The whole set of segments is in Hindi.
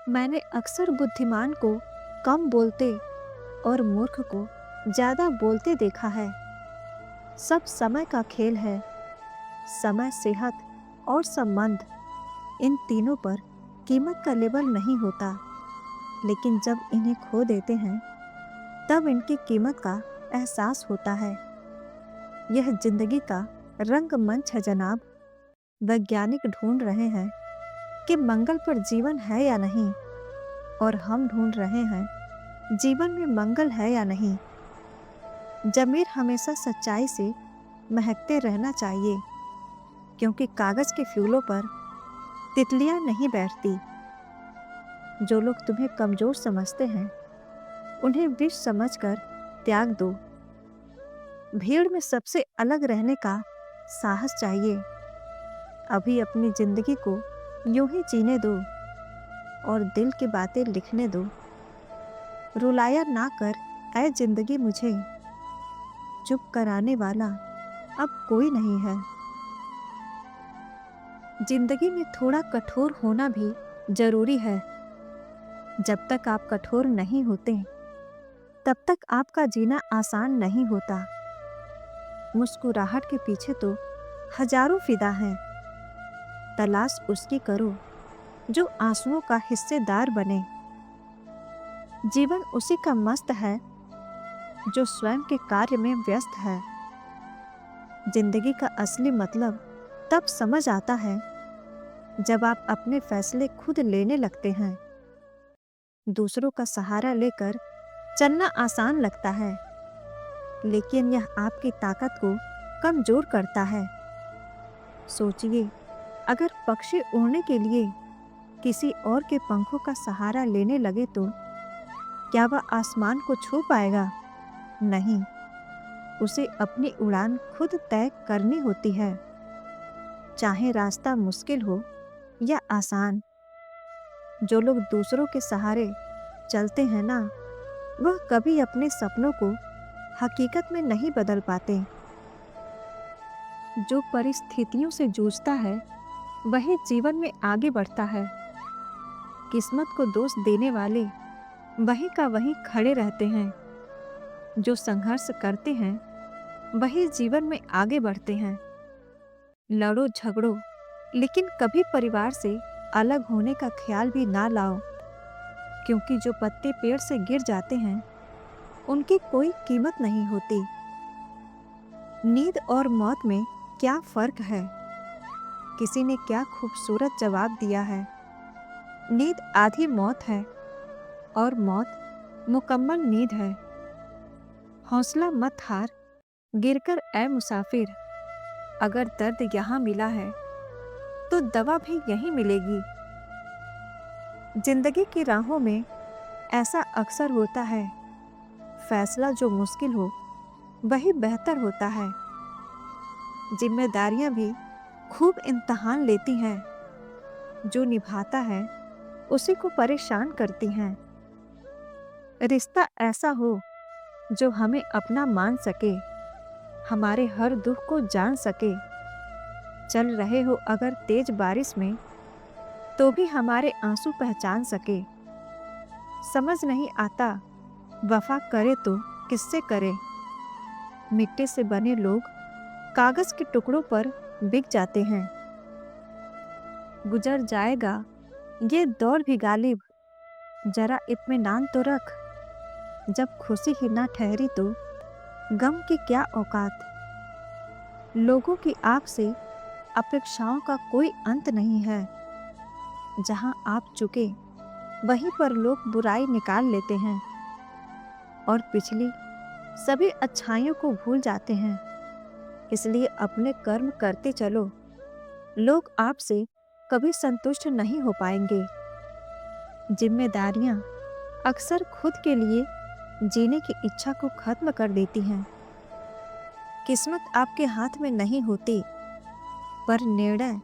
मैंने अक्सर बुद्धिमान को कम बोलते और मूर्ख को ज्यादा बोलते देखा है। सब समय का खेल है। समय, सेहत और संबंध, इन तीनों पर कीमत का लेबल नहीं होता, लेकिन जब इन्हें खो देते हैं तब इनकी कीमत का एहसास होता है। यह जिंदगी का रंगमंच है जनाब। वैज्ञानिक ढूंढ रहे हैं कि मंगल पर जीवन है या नहीं, और हम ढूंढ रहे हैं जीवन में मंगल है या नहीं। जमीर हमेशा सच्चाई से महकते रहना चाहिए, क्योंकि कागज के फूलों पर तितलियां नहीं बैठती। जो लोग तुम्हें कमजोर समझते हैं उन्हें विष समझकर त्याग दो। भीड़ में सबसे अलग रहने का साहस चाहिए। अभी अपनी जिंदगी को यूं ही जीने दो और दिल की बातें लिखने दो। रुलाया ना कर ऐ जिंदगी मुझे, चुप कराने वाला अब कोई नहीं है। जिंदगी में थोड़ा कठोर होना भी जरूरी है। जब तक आप कठोर नहीं होते तब तक आपका जीना आसान नहीं होता। मुस्कुराहट के पीछे तो हजारों फिदा हैं। तलाश उसकी करो जो आंसुओं का हिस्सेदार बने। जीवन उसी का मस्त है जो स्वयं के कार्य में व्यस्त है। जिंदगी का असली मतलब तब समझ आता है जब आप अपने फैसले खुद लेने लगते हैं। दूसरों का सहारा लेकर चलना आसान लगता है, लेकिन यह आपकी ताकत को कमजोर करता है। सोचिए, अगर पक्षी उड़ने के लिए किसी और के पंखों का सहारा लेने लगे तो क्या वह आसमान को छू पाएगा? नहीं, उसे अपनी उड़ान खुद तय करनी होती है, चाहे रास्ता मुश्किल हो या आसान। जो लोग दूसरों के सहारे चलते हैं ना, वह कभी अपने सपनों को हकीकत में नहीं बदल पाते। जो परिस्थितियों से जूझता है वही जीवन में आगे बढ़ता है। किस्मत को दोष देने वाले वहीं का वहीं खड़े रहते हैं। जो संघर्ष करते हैं वही जीवन में आगे बढ़ते हैं। लड़ो झगड़ो, लेकिन कभी परिवार से अलग होने का ख्याल भी ना लाओ, क्योंकि जो पत्ते पेड़ से गिर जाते हैं उनकी कोई कीमत नहीं होती। नींद और मौत में क्या फर्क है? किसी ने क्या खूबसूरत जवाब दिया है। नींद आधी मौत है और मौत मुकम्मल नींद है। हौसला मत हार, गिरकर ऐ मुसाफिर। अगर दर्द यहाँ मिला है तो दवा भी यहीं मिलेगी। जिंदगी की राहों में ऐसा अक्सर होता है, फैसला जो मुश्किल हो वही बेहतर होता है। जिम्मेदारियां भी खूब इम्तहान लेती हैं, जो निभाता है उसी को परेशान करती हैं। रिश्ता ऐसा हो जो हमें अपना मान सके, हमारे हर दुख को जान सके। चल रहे हो अगर तेज बारिश में तो भी हमारे आंसू पहचान सके। समझ नहीं आता वफा करे तो किससे करे। मिट्टी से बने लोग कागज के टुकड़ों पर बिक जाते हैं। गुजर जाएगा ये दौर भी गालिब, जरा इत्मीनान तो रख। जब खुशी ही ना ठहरी तो गम की क्या औकात। लोगों की आपसे अपेक्षाओं का कोई अंत नहीं है। जहां आप चुके वहीं पर लोग बुराई निकाल लेते हैं और पिछली सभी अच्छाइयों को भूल जाते हैं। इसलिए अपने कर्म करते चलो। लोग आपसे कभी संतुष्ट नहीं हो पाएंगे। जिम्मेदारियां अक्सर खुद के लिए जीने की इच्छा को खत्म कर देती हैं। किस्मत आपके हाथ में नहीं होती, पर निर्णय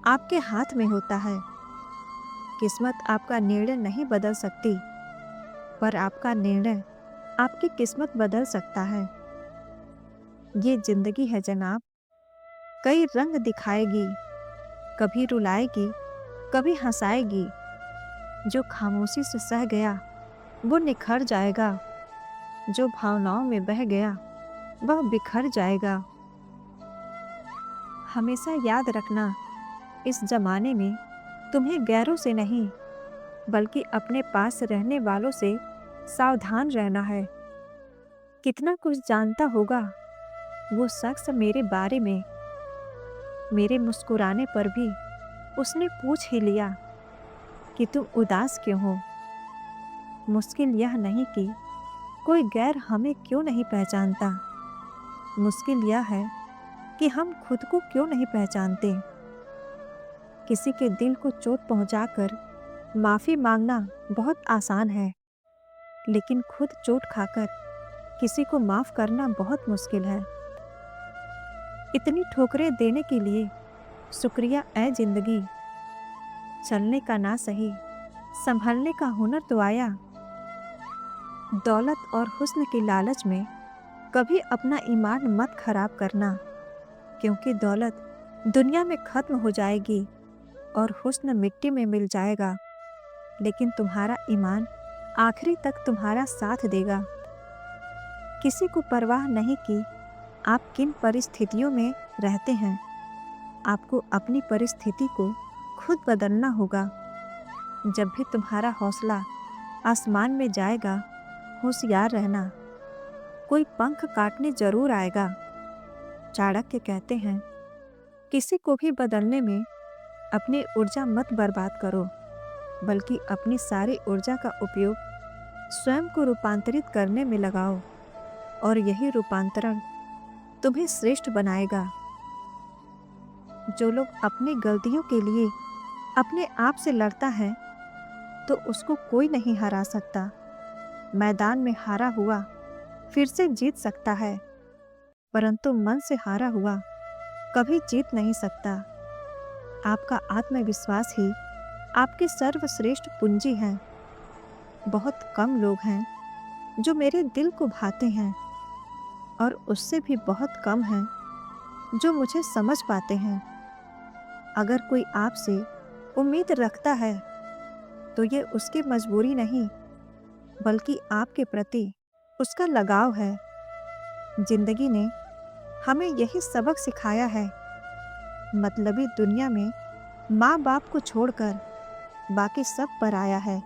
आपके हाथ में होता है। किस्मत आपका निर्णय नहीं बदल सकती, पर आपका निर्णय आपकी किस्मत बदल सकता है। ये जिंदगी है जनाब, कई रंग दिखाएगी, कभी रुलाएगी, कभी हंसाएगी। जो खामोशी से सह गया वो निखर जाएगा, जो भावनाओं में बह गया वह बिखर जाएगा। हमेशा याद रखना, इस जमाने में तुम्हें गैरों से नहीं बल्कि अपने पास रहने वालों से सावधान रहना है। कितना कुछ जानता होगा वो शख्स मेरे बारे में, मेरे मुस्कुराने पर भी उसने पूछ ही लिया कि तुम उदास क्यों हो। मुश्किल यह नहीं कि कोई गैर हमें क्यों नहीं पहचानता, मुश्किल यह है कि हम खुद को क्यों नहीं पहचानते। किसी के दिल को चोट पहुंचाकर माफी मांगना बहुत आसान है, लेकिन खुद चोट खाकर किसी को माफ करना बहुत मुश्किल है। इतनी ठोकरें देने के लिए शुक्रिया ऐ जिंदगी, चलने का ना सही संभलने का हुनर तो आया। दौलत और हुस्न की लालच में कभी अपना ईमान मत खराब करना, क्योंकि दौलत दुनिया में खत्म हो जाएगी और हुस्न मिट्टी में मिल जाएगा, लेकिन तुम्हारा ईमान आखिरी तक तुम्हारा साथ देगा। किसी को परवाह नहीं कि आप किन परिस्थितियों में रहते हैं, आपको अपनी परिस्थिति को खुद बदलना होगा। जब भी तुम्हारा हौसला आसमान में जाएगा, होशियार रहना, कोई पंख काटने जरूर आएगा। चाणक्य कहते हैं, किसी को भी बदलने में अपनी ऊर्जा मत बर्बाद करो, बल्कि अपनी सारी ऊर्जा का उपयोग स्वयं को रूपांतरित करने में लगाओ, और यही रूपांतरण तुम्हें श्रेष्ठ बनाएगा। जो लोग अपनी गलतियों के लिए अपने आप से लड़ता है तो उसको कोई नहीं हरा सकता। मैदान में हारा हुआ फिर से जीत सकता है, परंतु मन से हारा हुआ कभी जीत नहीं सकता। आपका आत्मविश्वास ही आपकी सर्वश्रेष्ठ पूंजी है। बहुत कम लोग हैं जो मेरे दिल को भाते हैं, और उससे भी बहुत कम हैं जो मुझे समझ पाते हैं। अगर कोई आपसे उम्मीद रखता है तो ये उसकी मजबूरी नहीं, बल्कि आपके प्रति उसका लगाव है। जिंदगी ने हमें यही सबक सिखाया है, मतलबी दुनिया में माँ बाप को छोड़कर बाकी सब पराया है।